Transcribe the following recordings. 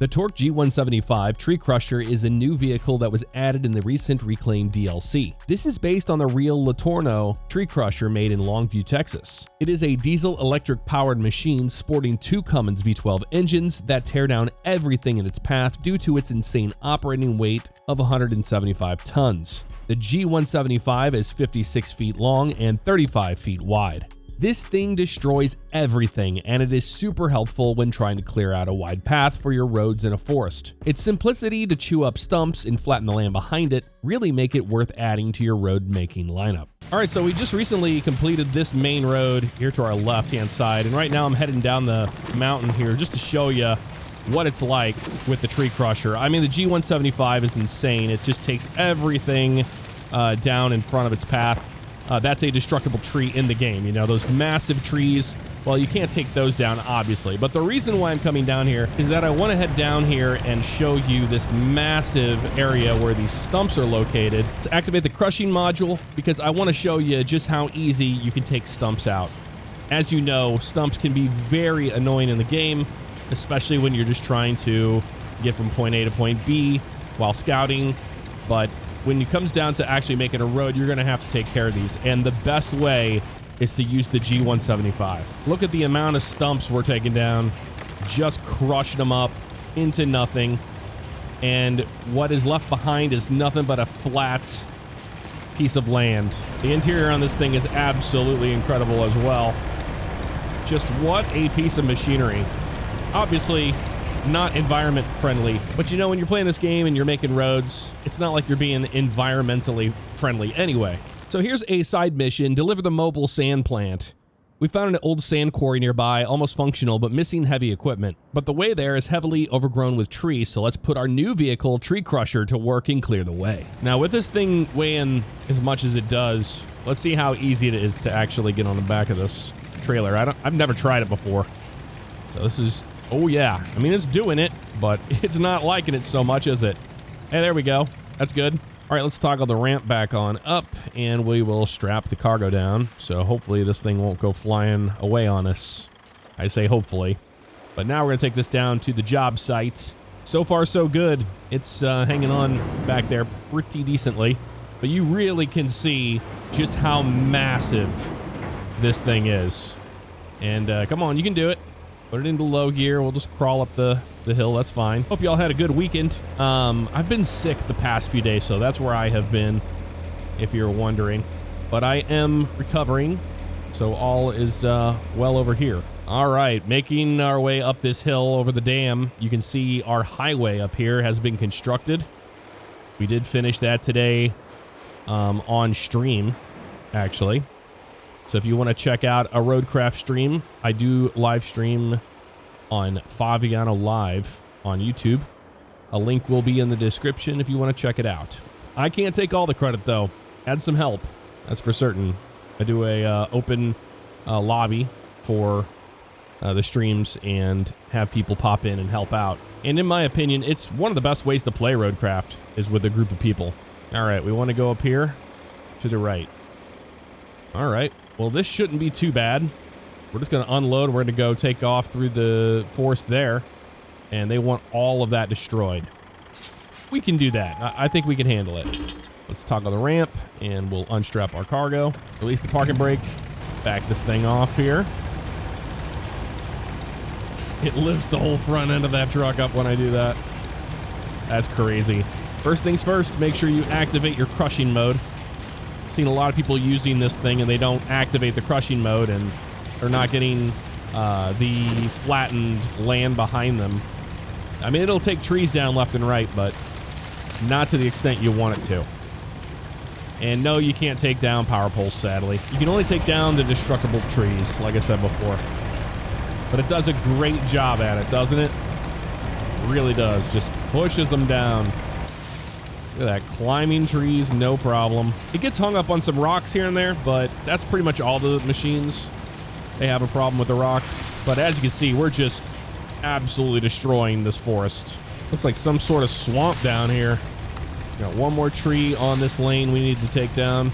The Torque G175 tree crusher is a new vehicle that was added in the recent Reclaim DLC. This is based on the real Latorno tree crusher made in Longview, Texas. It is a diesel-electric powered machine sporting two Cummins V12 engines that tear down everything in its path due to its insane operating weight of 175 tons. The G175 is 56 feet long and 35 feet wide. This thing destroys everything, and it is super helpful when trying to clear out a wide path for your roads in a forest. Its simplicity to chew up stumps and flatten the land behind it really make it worth adding to your road making lineup. All right, so we just recently completed this main road here to our left-hand side, and right now I'm heading down the mountain here just to show you what it's like with the tree crusher. I mean, the G175 is insane. It just takes everything down in front of its path. That's a destructible tree in the game. You know, those massive trees, well, you can't take those down, obviously. But the reason why I'm coming down here is that I want to head down here and show you this massive area where these stumps are located. Let's activate the crushing module because I want to show you just how easy you can take stumps out. As you know, stumps can be very annoying in the game, especially when you're just trying to get from point A to point B while scouting. But when it comes down to actually making a road, you're going to have to take care of these. And the best way is to use the G175. Look at the amount of stumps we're taking down, just crushing them up into nothing. And what is left behind is nothing but a flat piece of land. The interior on this thing is absolutely incredible as well. Just what a piece of machinery. Obviously, not environment friendly, but you know, when you're playing this game and you're making roads, it's not like you're being environmentally friendly anyway. So here's a side mission: deliver the mobile sand plant. We found an old sand quarry nearby, almost functional, but missing heavy equipment. But the way there is heavily overgrown with trees, so let's put our new vehicle, Tree Crusher, to work and clear the way. Now, with this thing weighing as much as it does, let's see how easy it is to actually get on the back of this trailer. I've never tried it before. So this is, oh yeah, I mean, it's doing it, but it's not liking it so much, is it? Hey, there we go. That's good. All right, let's toggle the ramp back on up, and we will strap the cargo down. So hopefully this thing won't go flying away on us. I say hopefully. But now we're gonna take this down to the job site. So far, so good. It's hanging on back there pretty decently. But you really can see just how massive this thing is. And come on, you can do it. Put it into low gear. We'll just crawl up the hill. That's fine. Hope y'all had a good weekend. I've been sick the past few days, so that's where I have been, if you're wondering. But I am recovering, so all is well over here. All right, making our way up this hill over the dam. You can see our highway up here has been constructed. We did finish that today on stream, actually. So if you want to check out a Roadcraft stream, I do live stream on Faviano Live on YouTube. A link will be in the description if you want to check it out. I can't take all the credit though. Add some help, that's for certain. I do a open lobby for the streams and have people pop in and help out. And in my opinion, it's one of the best ways to play Roadcraft is with a group of people. All right, we want to go up here to the right. All right. Well, this shouldn't be too bad. We're just going to unload. We're going to go take off through the forest there. And they want all of that destroyed. We can do that. I think we can handle it. Let's toggle the ramp and we'll unstrap our cargo. Release the parking brake. Back this thing off here. It lifts the whole front end of that truck up when I do that. That's crazy. First things first, make sure you activate your crushing mode. Seen a lot of people using this thing and they don't activate the crushing mode and they're not getting the flattened land behind them. I mean, it'll take trees down left and right, but not to the extent you want it to. And no, you can't take down power poles, sadly. You can only take down the destructible trees, like I said before. But it does a great job at it, doesn't it? It really does. Just pushes them down. Look at that, climbing trees, no problem. It gets hung up on some rocks here and there, but that's pretty much all the machines. They have a problem with the rocks. But as you can see, we're just absolutely destroying this forest. Looks like some sort of swamp down here. Got one more tree on this lane we need to take down.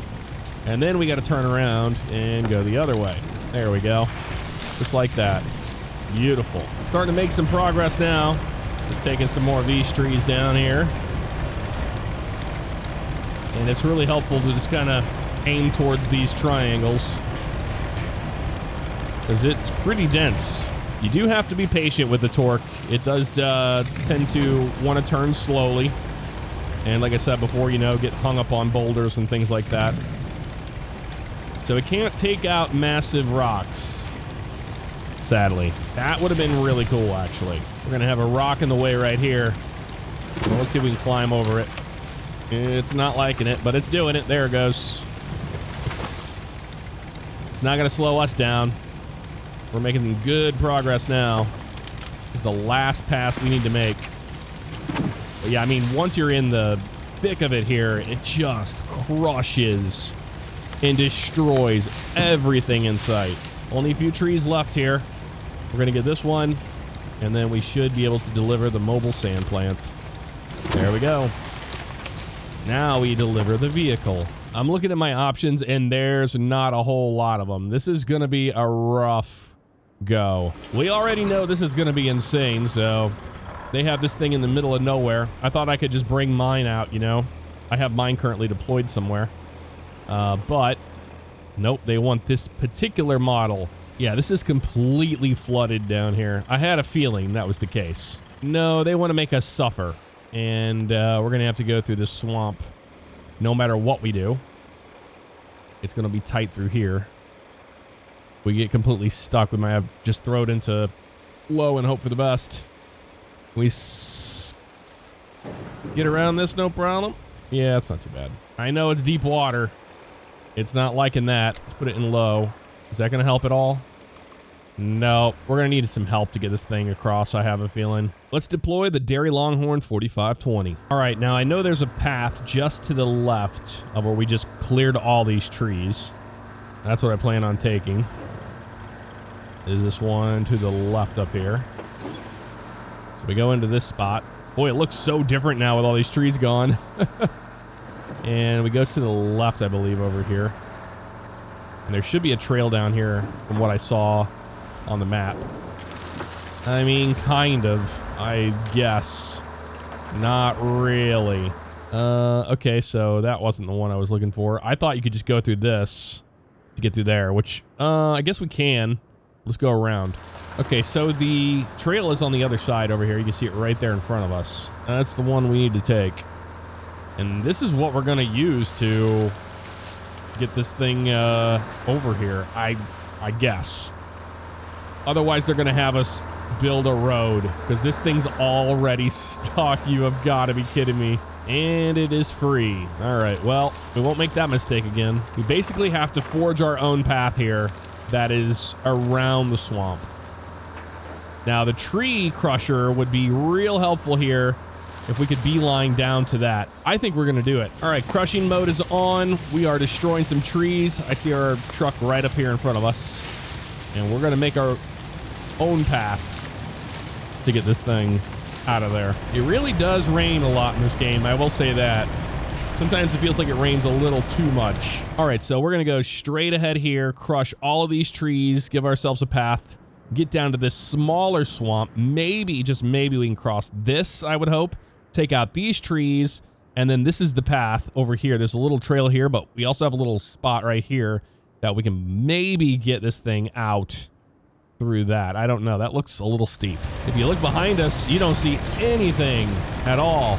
And then we got to turn around and go the other way. There we go. Just like that. Beautiful. Starting to make some progress now. Just taking some more of these trees down here. And it's really helpful to just kind of aim towards these triangles, because it's pretty dense. You do have to be patient with the Torque. It does tend to want to turn slowly. And like I said before, you know, get hung up on boulders and things like that. So it can't take out massive rocks, sadly. That would have been really cool, actually. We're going to have a rock in the way right here. Well, let's see if we can climb over it. It's not liking it, but it's doing it. There it goes. It's not going to slow us down. We're making good progress now. This is the last pass we need to make. But yeah, I mean, once you're in the thick of it here, it just crushes and destroys everything in sight. Only a few trees left here. We're going to get this one, and then we should be able to deliver the mobile sand plant. There we go. Now we deliver the vehicle. I'm looking at my options, and there's not a whole lot of them. This is going to be a rough go. We already know this is going to be insane, so they have this thing in the middle of nowhere. I thought I could just bring mine out, you know. I have mine currently deployed somewhere. But nope, they want this particular model. Yeah, this is completely flooded down here. I had a feeling that was the case. No, they want to make us suffer. And we're going to have to go through this swamp no matter what we do. It's going to be tight through here. We get completely stuck. We might have just throw it into low and hope for the best. We get around this, no problem. Yeah, it's not too bad. I know it's deep water. It's not liking that. Let's put it in low. Is that going to help at all? No, we're going to need some help to get this thing across, I have a feeling. Let's deploy the Dairy Longhorn 4520. All right, now I know there's a path just to the left of where we just cleared all these trees. That's what I plan on taking. Is this one to the left up here. So we go into this spot. Boy, it looks so different now with all these trees gone. And we go to the left, I believe, over here. And there should be a trail down here from what I saw on the map. I mean, kind of, I guess. Not really. Okay, so that wasn't the one I was looking for. I thought you could just go through this to get through there, which, I guess we can. Let's go around. Okay, so the trail is on the other side over here. You can see it right there in front of us. That's the one we need to take. And this is what we're going to use to get this thing over here, I guess. Otherwise, they're going to have us build a road, because this thing's already stuck. You have got to be kidding me. And it is free. All right, well, we won't make that mistake again. We basically have to forge our own path here that is around the swamp. Now, the tree crusher would be real helpful here if we could beeline down to that. I think we're going to do it. All right, crushing mode is on. We are destroying some trees. I see our truck right up here in front of us. And we're going to make our own path to get this thing out of there. It really does rain a lot in this game, I will say that. Sometimes it feels like it rains a little too much. All right, so we're going to go straight ahead here, crush all of these trees, give ourselves a path, get down to this smaller swamp. Maybe, just maybe we can cross this, I would hope. Take out these trees, and then this is the path over here. There's a little trail here, but we also have a little spot right here that we can maybe get this thing out through that. I don't know. That looks a little steep. If you look behind us, you don't see anything at all.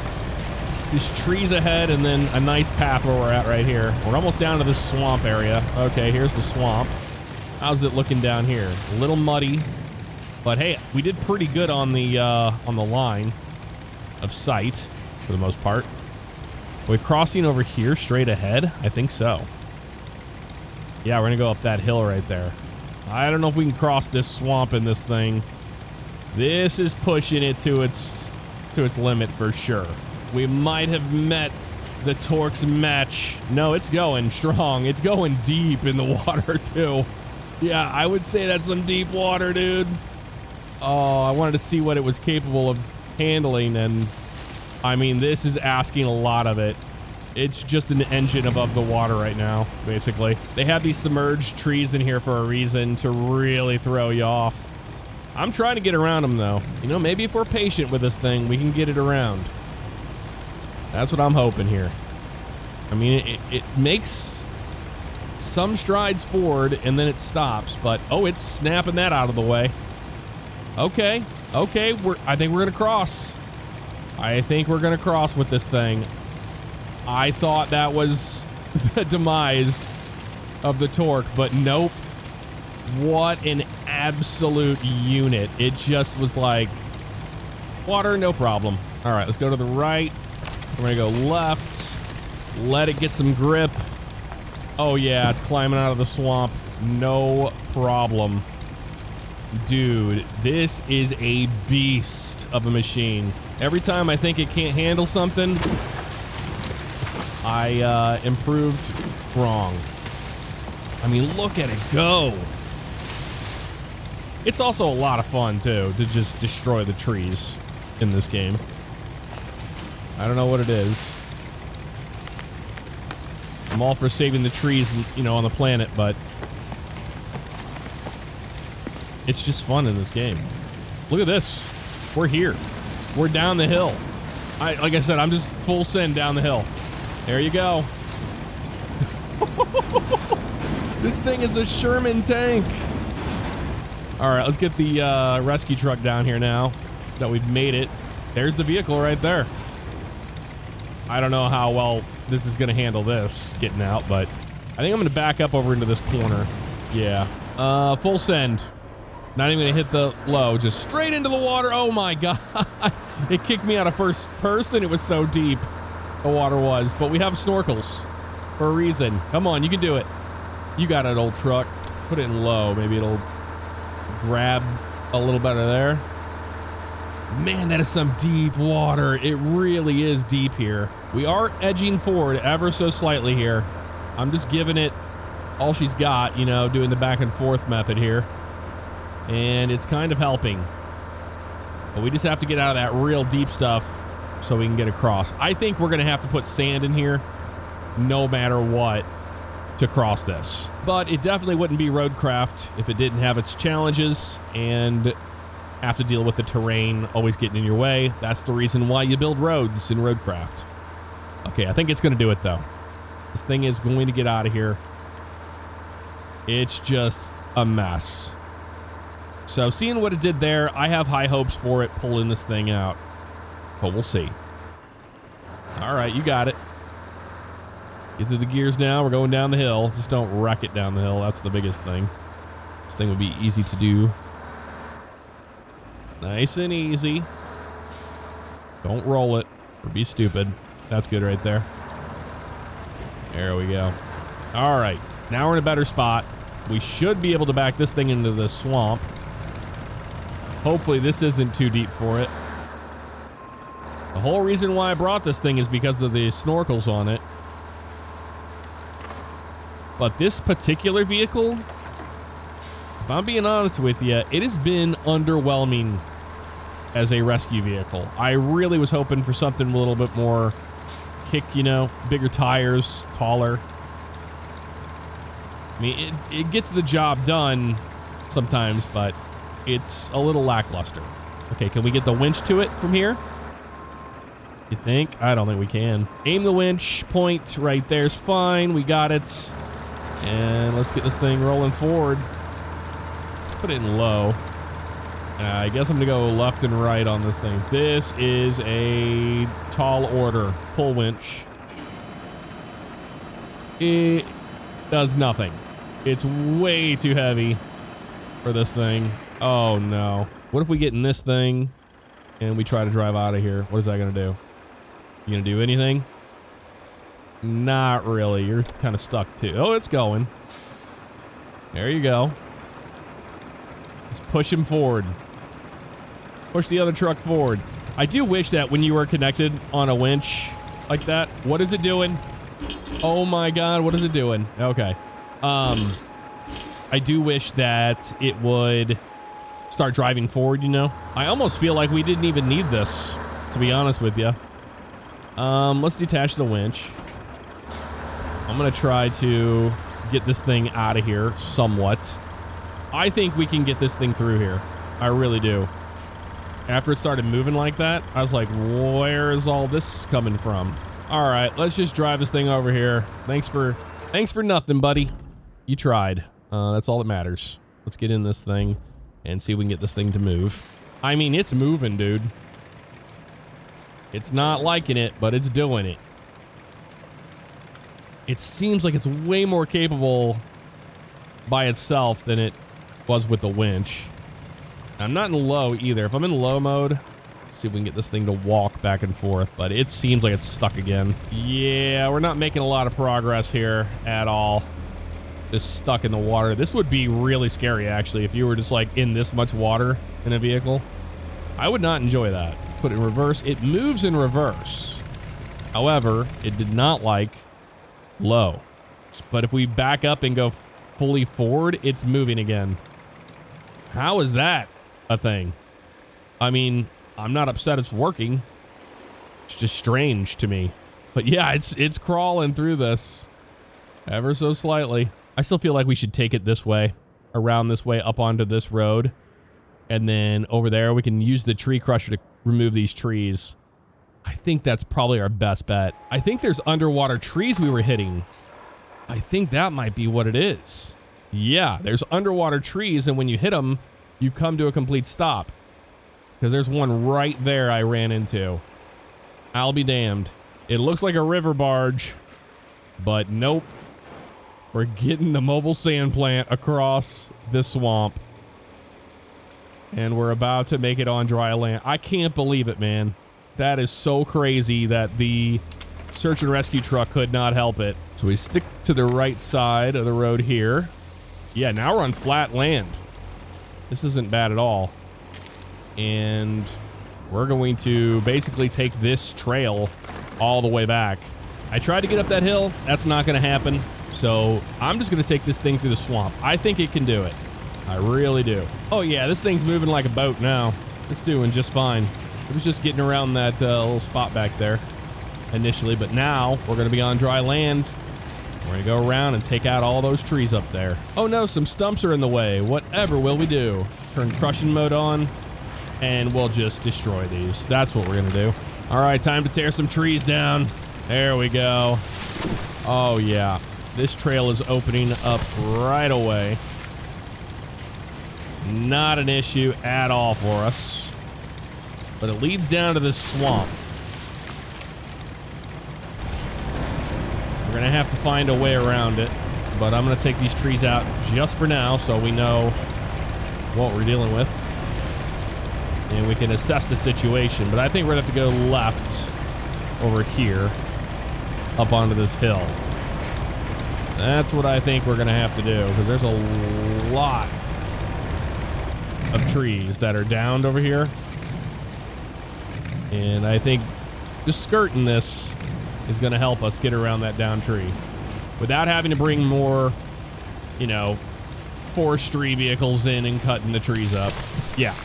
These trees ahead, and then a nice path where we're at right here. We're almost down to this swamp area. Okay, here's the swamp. How's it looking down here? A little muddy, but hey, we did pretty good on the line of sight for the most part. Are we crossing over here straight ahead? I think so. Yeah, we're gonna go up that hill right there. I don't know if we can cross this swamp in this thing. This is pushing it to its limit for sure. We might have met the Torque's match. No, it's going strong. It's going deep in the water too. Yeah, I would say that's some deep water, dude. Oh, I wanted to see what it was capable of handling, and I mean, this is asking a lot of it. It's just an engine above the water right now, basically. They have these submerged trees in here for a reason, to really throw you off. I'm trying to get around them though. You know, maybe if we're patient with this thing, we can get it around. That's what I'm hoping here. I mean, it makes some strides forward and then it stops, but oh, it's snapping that out of the way. Okay, okay, I think we're gonna cross. I think we're gonna cross with this thing. I thought that was the demise of the Torque, but nope. What an absolute unit. It just was like, water, no problem. All right, let's go to the right. We're gonna go left. Let it get some grip. Oh yeah, it's climbing out of the swamp. No problem. Dude, this is a beast of a machine. Every time I think it can't handle something, I improved wrong. I mean, look at it go. It's also a lot of fun, too, to just destroy the trees in this game. I don't know what it is. I'm all for saving the trees, you know, on the planet, but it's just fun in this game. Look at this. We're here. We're down the hill. Like I said, I'm just full send down the hill. There you go. This thing is a Sherman tank. All right, let's get the rescue truck down here now that we've made it. There's the vehicle right there. I don't know how well this is gonna handle this getting out, but I think I'm gonna back up over into this corner. Yeah, full send. Not even gonna hit the low, just straight into the water. Oh my God. It kicked me out of first person. It was so deep, the water was, but we have snorkels for a reason. Come on, you can do it. You got it, old truck. Put it in low, maybe it'll grab a little better there. Man, that is some deep water. It really is deep here. We are edging forward ever so slightly here. I'm just giving it all she's got, you know, doing the back and forth method here. And it's kind of helping. But we just have to get out of that real deep stuff so we can get across. I think we're going to have to put sand in here no matter what to cross this. But it definitely wouldn't be Roadcraft if it didn't have its challenges and have to deal with the terrain always getting in your way. That's the reason why you build roads in Roadcraft. Okay, I think it's going to do it though. This thing is going to get out of here. It's just a mess. So seeing what it did there, I have high hopes for it pulling this thing out, but we'll see. All right, you got it. These are the gears now. We're going down the hill. Just don't wreck it down the hill. That's the biggest thing. This thing would be easy to do. Nice and easy. Don't roll it or be stupid. That's good right there. There we go. All right, now we're in a better spot. We should be able to back this thing into the swamp. Hopefully this isn't too deep for it. The whole reason why I brought this thing is because of the snorkels on it. But this particular vehicle, if I'm being honest with you, it has been underwhelming as a rescue vehicle. I really was hoping for something a little bit more kick, you know, bigger tires, taller. I mean, it gets the job done sometimes, but it's a little lackluster. Okay, can we get the winch to it from here? You think? I don't think we can. Aim the winch, point right there's fine. We got it. And let's get this thing rolling forward. Put it in low. I guess I'm gonna go left and right on this thing. This is a tall order. Pull winch. It does nothing. It's way too heavy for this thing. Oh no. What if we get in this thing and we try to drive out of here? What is that gonna do? You gonna do anything? Not really. You're kind of stuck too. Oh, it's going. There you go. Let's push him forward. Push the other truck forward. I do wish that when you were connected on a winch like that, what is it doing? Oh my God, what is it doing? Okay. I do wish that it would start driving forward, you know? I almost feel like we didn't even need this, to be honest with you. Let's detach the winch. I'm gonna try to get this thing out of here somewhat. I think we can get this thing through here. I really do. After it started moving like that, I was like, where is all this coming from? All right, let's just drive this thing over here. Thanks for nothing, buddy. You tried. That's all that matters. Let's get in this thing and see if we can get this thing to move. I mean, it's moving, dude. It's not liking it, but it's doing it. It seems like it's way more capable by itself than it was with the winch. I'm not in low either. If I'm in low mode, let's see if we can get this thing to walk back and forth, but it seems like it's stuck again. Yeah, we're not making a lot of progress here at all. Just stuck in the water. This would be really scary, actually, if you were just like in this much water in a vehicle. I would not enjoy that. Put it in reverse. It moves in reverse. However, it did not like low. But if we back up and go fully forward, it's moving again. How is that a thing? I mean, I'm not upset it's working. It's just strange to me. But yeah, it's crawling through this ever so slightly. I still feel like we should take it this way, around this way, up onto this road. And then over there, we can use the tree crusher to remove these trees. I think that's probably our best bet. I think there's underwater trees we were hitting. I think that might be what it is. Yeah, there's underwater trees, and when you hit them, you come to a complete stop. Because there's one right there I ran into. I'll be damned. It looks like a river barge, but nope. We're getting the mobile sand plant across this swamp. And we're about to make it on dry land. I can't believe it, man. That is so crazy that the search and rescue truck could not help it. So we stick to the right side of the road here. Yeah, now we're on flat land. This isn't bad at all. And we're going to basically take this trail all the way back. I tried to get up that hill. That's not going to happen. So I'm just going to take this thing through the swamp. I think it can do it. I really do. Oh yeah, this thing's moving like a boat now. It's doing just fine. It was just getting around that little spot back there initially, but now we're going to be on dry land. We're going to go around and take out all those trees up there. Oh no, some stumps are in the way. Whatever will we do? Turn crushing mode on and we'll just destroy these. That's what we're going to do. All right, time to tear some trees down. There we go. Oh yeah, this trail is opening up right away. Not an issue at all for us. But it leads down to this swamp. We're going to have to find a way around it. But I'm going to take these trees out just for now so we know what we're dealing with. And we can assess the situation. But I think we're going to have to go left over here up onto this hill. That's what I think we're going to have to do because there's a lot of trees that are downed over here. And I think just skirting this is going to help us get around that downed tree without having to bring more, you know, forestry vehicles in and cutting the trees up. Yeah,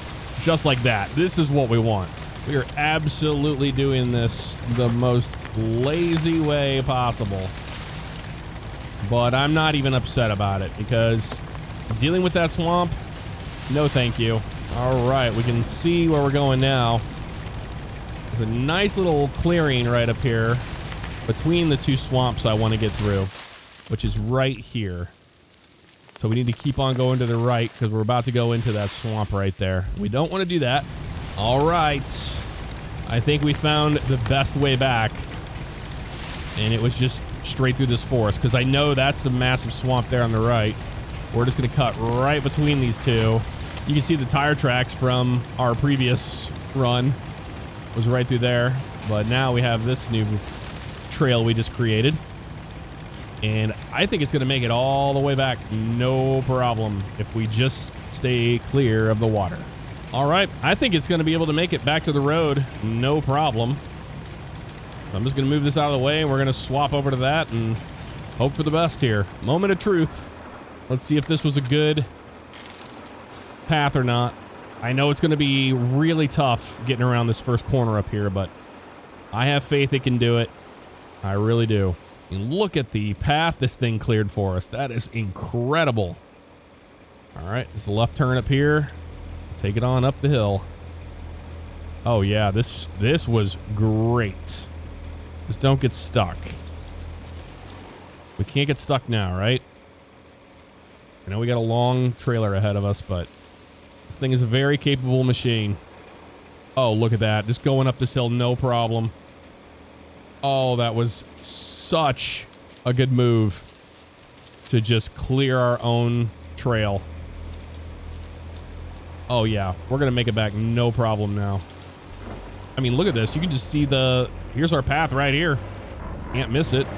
just like that. This is what we want. We are absolutely doing this the most lazy way possible. But I'm not even upset about it because dealing with that swamp, no thank you. All right, we can see where we're going now. There's a nice little clearing right up here between the two swamps I want to get through, which is right here. So we need to keep on going to the right because we're about to go into that swamp right there. We don't want to do that. All right. I think we found the best way back. And it was just straight through this forest because I know that's a massive swamp there on the right. We're just going to cut right between these two. You can see the tire tracks from our previous run was right through there. But now we have this new trail we just created. And I think it's going to make it all the way back. No problem if we just stay clear of the water. All right. I think it's going to be able to make it back to the road. No problem. I'm just going to move this out of the way and we're going to swap over to that and hope for the best here. Moment of truth. Let's see if this was a good path or not. I know it's going to be really tough getting around this first corner up here, but I have faith it can do it. I really do. And look at the path this thing cleared for us. That is incredible. All right, this is a left turn up here. Take it on up the hill. Oh yeah, this was great. Just don't get stuck. We can't get stuck now, right? I know we got a long trailer ahead of us, but this thing is a very capable machine. Oh, look at that. Just going up this hill, no problem. Oh, that was such a good move to just clear our own trail. Oh yeah, we're gonna make it back no problem now. I mean, look at this. You can just see here's our path right here. Can't miss it.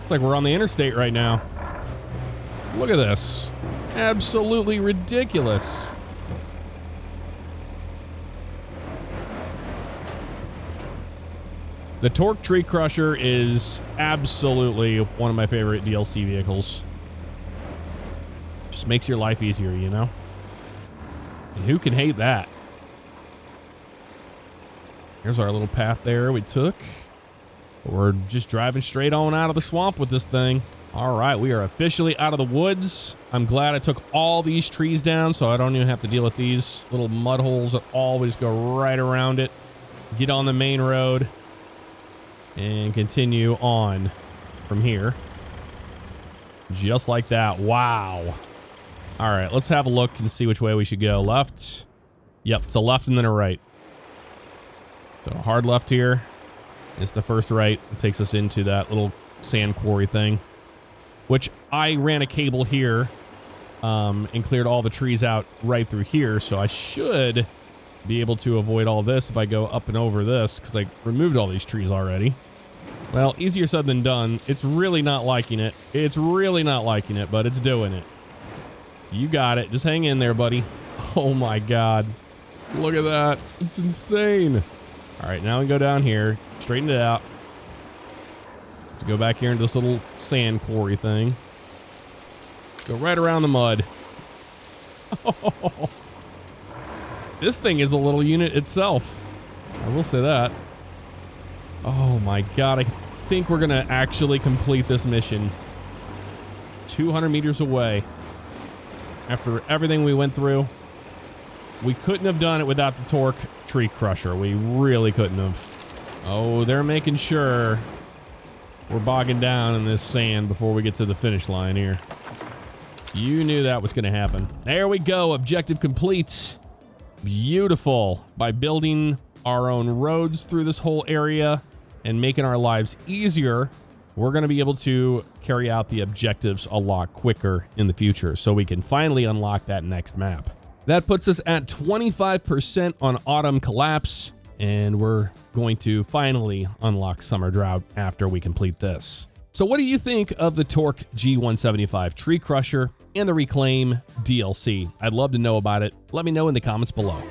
It's like we're on the interstate right now. Look at this. Absolutely ridiculous. The Torque Tree Crusher is absolutely one of my favorite DLC vehicles. Just makes your life easier, you know? And who can hate that? Here's our little path there we took. We're just driving straight on out of the swamp with this thing. All right, we are officially out of the woods. I'm glad I took all these trees down so I don't even have to deal with these little mud holes that always go right around it. Get on the main road and continue on from here. Just like that. Wow. All right, let's have a look and see which way we should go. Left. Yep, it's a left and then a right. So a hard left here. It's the first right. It takes us into that little sand quarry thing, which I ran a cable here and cleared all the trees out right through here. So I should be able to avoid all this if I go up and over this because I removed all these trees already. Well, easier said than done. It's really not liking it. It's really not liking it, but it's doing it. You got it. Just hang in there, buddy. Oh my God. Look at that. It's insane. All right, now we go down here, straighten it out. Let's go back here into this little sand quarry thing. Go right around the mud. Oh, this thing is a little unit itself. I will say that. Oh my God, I think we're gonna actually complete this mission. 200 meters away. After everything we went through, we couldn't have done it without the Torque Tree Crusher. We really couldn't have. Oh, they're making sure we're bogging down in this sand before we get to the finish line here. You knew that was going to happen. There we go. Objective complete. Beautiful. By building our own roads through this whole area and making our lives easier, we're going to be able to carry out the objectives a lot quicker in the future so we can finally unlock that next map. That puts us at 25% on Autumn Collapse, and we're going to finally unlock Summer Drought after we complete this. So what do you think of the Torque G175 Tree Crusher and the Reclaim DLC? I'd love to know about it. Let me know in the comments below.